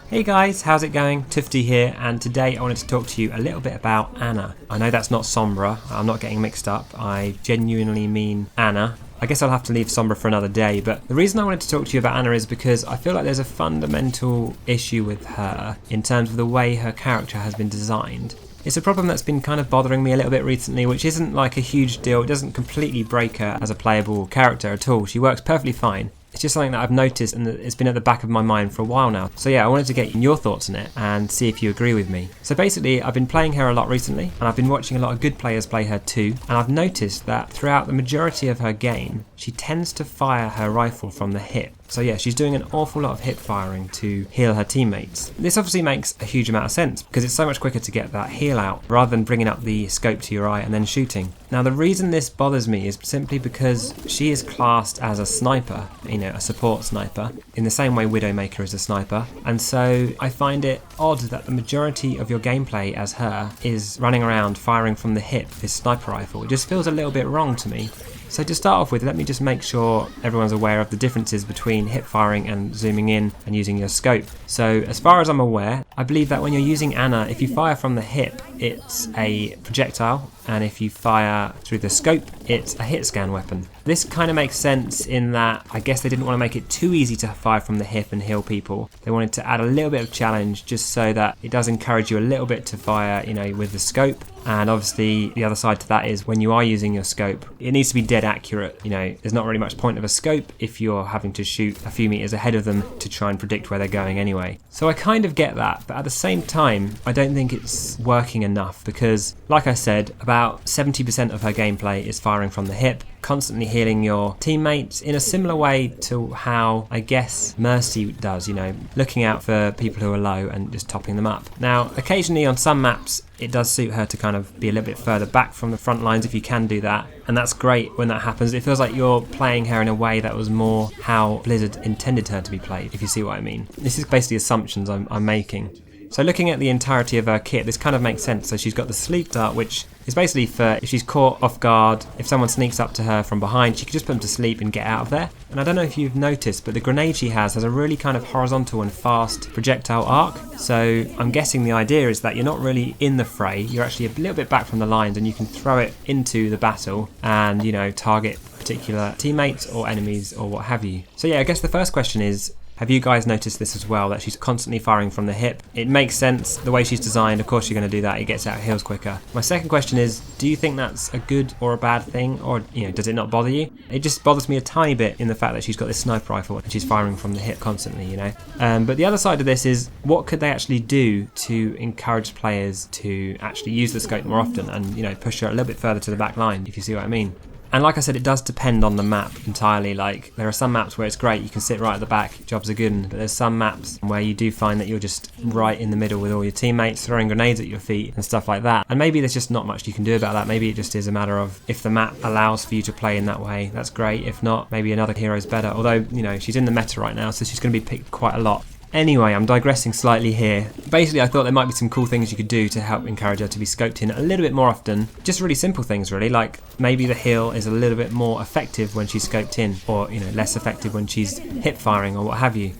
Hey guys, how's it going? Toofty here, and today I wanted to talk to you a little bit about Anna. I know that's not Sombra, I'm not getting mixed up, I genuinely mean Anna. I guess I'll have to leave Sombra for another day, but the reason I wanted to talk to you about Anna is because I feel like there's a fundamental issue with her in terms of the way her character has been designed. It's a problem that's been kind of bothering me a little bit recently, which isn't like a huge deal. It doesn't completely break her as a playable character at all. She works perfectly fine. It's just something that I've noticed and it's been at the back of my mind for a while now. So yeah, I wanted to get your thoughts on it and see if you agree with me. So basically, I've been playing her a lot recently and I've been watching a lot of good players play her too. And I've noticed that throughout the majority of her game, she tends to fire her rifle from the hip. So yeah, she's doing an awful lot of hip firing to heal her teammates. This obviously makes a huge amount of sense because it's so much quicker to get that heal out rather than bringing up the scope to your eye and then shooting. Now the reason this bothers me is simply because she is classed as a sniper, a support sniper, in the same way Widowmaker is a sniper. And so I find it odd that the majority of your gameplay as her is running around firing from the hip, this sniper rifle. It just feels a little bit wrong to me. So to start off with, let me just make sure everyone's aware of the differences between hip firing and zooming in and using your scope. So as far as I'm aware, I believe that when you're using Anna, if you fire from the hip, it's a projectile, and if you fire through the scope, it's a hit scan weapon. This kind of makes sense in that I guess they didn't want to make it too easy to fire from the hip and heal people. They wanted to add a little bit of challenge just so that it does encourage you a little bit to fire, with the scope. And obviously the other side to that is when you are using your scope, it needs to be dead accurate. There's not really much point of a scope if you're having to shoot a few meters ahead of them to try and predict where they're going anyway. So I kind of get that, but at the same time, I don't think it's working enough because, like I said, about 70% of her gameplay is firing from the hip, constantly healing your teammates in a similar way to how I guess Mercy does, looking out for people who are low and just topping them up. Now, occasionally on some maps, it does suit her to kind of be a little bit further back from the front lines if you can do that. And that's great when that happens. It feels like you're playing her in a way that was more how Blizzard intended her to be played, if you see what I mean. This is basically assumptions I'm making. So looking at the entirety of her kit, this kind of makes sense. So she's got the sleep dart, which is basically for if she's caught off guard, if someone sneaks up to her from behind, she can just put them to sleep and get out of there. And I don't know if you've noticed, but the grenade she has a really kind of horizontal and fast projectile arc. So I'm guessing the idea is that you're not really in the fray, you're actually a little bit back from the lines and you can throw it into the battle and, target particular teammates or enemies or what have you. So yeah, I guess the first question is, have you guys noticed this as well, that she's constantly firing from the hip? It makes sense, the way she's designed, of course you're going to do that, it gets out heals quicker. My second question is, do you think that's a good or a bad thing, or does it not bother you? It just bothers me a tiny bit in the fact that she's got this sniper rifle and she's firing from the hip constantly, But the other side of this is, what could they actually do to encourage players to actually use the scope more often and, push her a little bit further to the back line, if you see what I mean? And like I said, it does depend on the map entirely. Like, there are some maps where it's great, you can sit right at the back, jobs are good, but there's some maps where you do find that you're just right in the middle with all your teammates throwing grenades at your feet and stuff like that. And maybe there's just not much you can do about that. Maybe it just is a matter of, if the map allows for you to play in that way, that's great. If not, maybe another hero's better. Although, she's in the meta right now, so she's going to be picked quite a lot. Anyway, I'm digressing slightly here. Basically, I thought there might be some cool things you could do to help encourage her to be scoped in a little bit more often. Just really simple things, really, like maybe the heal is a little bit more effective when she's scoped in, or less effective when she's hip firing or what have you.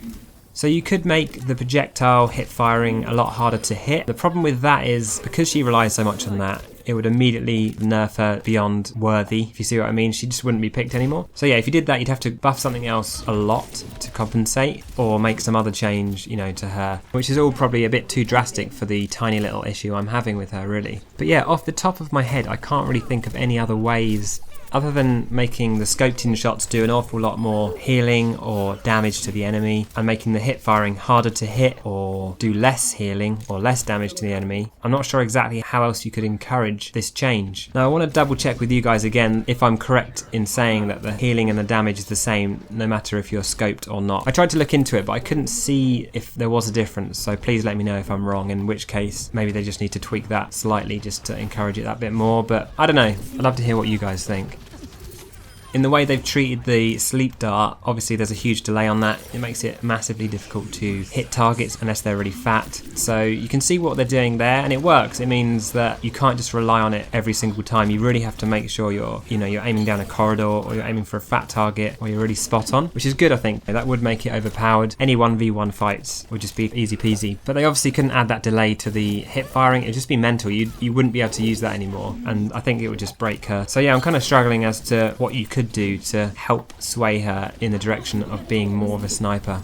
So you could make the projectile hip firing a lot harder to hit. The problem with that is, because she relies so much on that, it would immediately nerf her beyond worthy, if you see what I mean. She just wouldn't be picked anymore. So yeah, if you did that, you'd have to buff something else a lot to compensate, or make some other change, to her, which is all probably a bit too drastic for the tiny little issue I'm having with her, really. But yeah, off the top of my head, I can't really think of any other ways other than making the scoped in shots do an awful lot more healing or damage to the enemy, and making the hip firing harder to hit or do less healing or less damage to the enemy. I'm not sure exactly how else you could encourage this change. Now I want to double check with you guys again if I'm correct in saying that the healing and the damage is the same no matter if you're scoped or not. I tried to look into it, but I couldn't see if there was a difference, so please let me know if I'm wrong, in which case maybe they just need to tweak that slightly just to encourage it that bit more. But I don't know, I'd love to hear what you guys think. In the way they've treated the sleep dart, obviously there's a huge delay on that. It makes it massively difficult to hit targets unless they're really fat. So you can see what they're doing there, and it works. It means that you can't just rely on it every single time. You really have to make sure you're aiming down a corridor, or you're aiming for a fat target, or you're really spot on, which is good, I think. That would make it overpowered. Any 1v1 fights would just be easy peasy. But they obviously couldn't add that delay to the hip firing. It'd just be mental. You wouldn't be able to use that anymore, and I think it would just break her. So yeah, I'm kind of struggling as to what you could do to help sway her in the direction of being more of a sniper.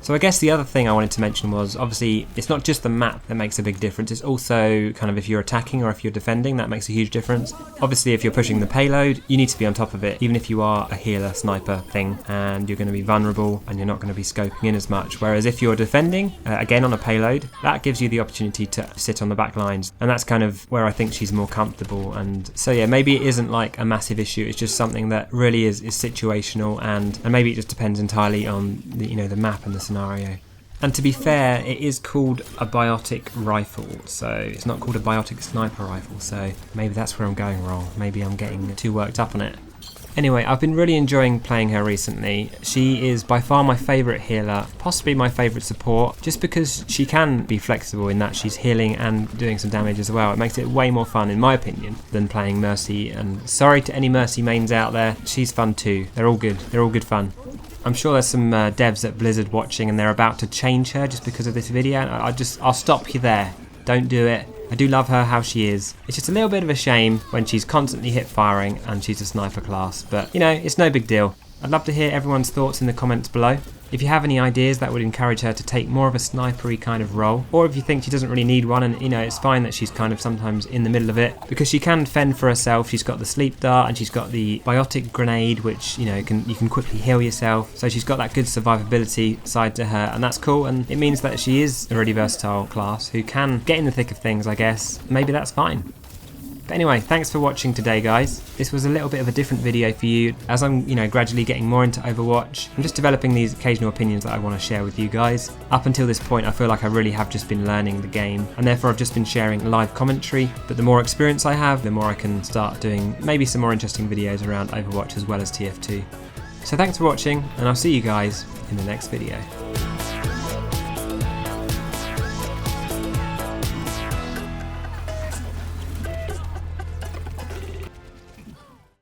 So I guess the other thing I wanted to mention was, obviously, it's not just the map that makes a big difference, it's also kind of if you're attacking or if you're defending, that makes a huge difference. Obviously, if you're pushing the payload, you need to be on top of it, even if you are a healer sniper thing, and you're going to be vulnerable and you're not going to be scoping in as much. Whereas if you're defending, again on a payload, that gives you the opportunity to sit on the back lines, and that's kind of where I think she's more comfortable. And so yeah, maybe it isn't like a massive issue, it's just something that really is situational, and maybe it just depends entirely on the map and the scenario. And to be fair, it is called a biotic rifle, so it's not called a biotic sniper rifle, so maybe that's where I'm going wrong. Maybe I'm getting too worked up on it. Anyway, I've been really enjoying playing her recently. She is by far my favourite healer, possibly my favourite support, just because she can be flexible in that she's healing and doing some damage as well. It makes it way more fun, in my opinion, than playing Mercy. And sorry to any Mercy mains out there, she's fun too. They're all good. They're all good fun. I'm sure there's some devs at Blizzard watching and they're about to change her just because of this video. I'll stop you there. Don't do it. I do love her how she is. It's just a little bit of a shame when she's constantly hip firing and she's a sniper class, but it's no big deal. I'd love to hear everyone's thoughts in the comments below. If you have any ideas that would encourage her to take more of a snipery kind of role, or if you think she doesn't really need one and it's fine that she's kind of sometimes in the middle of it, because she can fend for herself. She's got the sleep dart and she's got the biotic grenade, which you can quickly heal yourself, so she's got that good survivability side to her, and that's cool, and it means that she is a really versatile class who can get in the thick of things, I guess. Maybe that's fine. But anyway, thanks for watching today, guys. This was a little bit of a different video for you, as I'm, gradually getting more into Overwatch. I'm just developing these occasional opinions that I want to share with you guys. Up until this point, I feel like I really have just been learning the game, and therefore I've just been sharing live commentary. But the more experience I have, the more I can start doing maybe some more interesting videos around Overwatch as well as TF2. So thanks for watching, and I'll see you guys in the next video.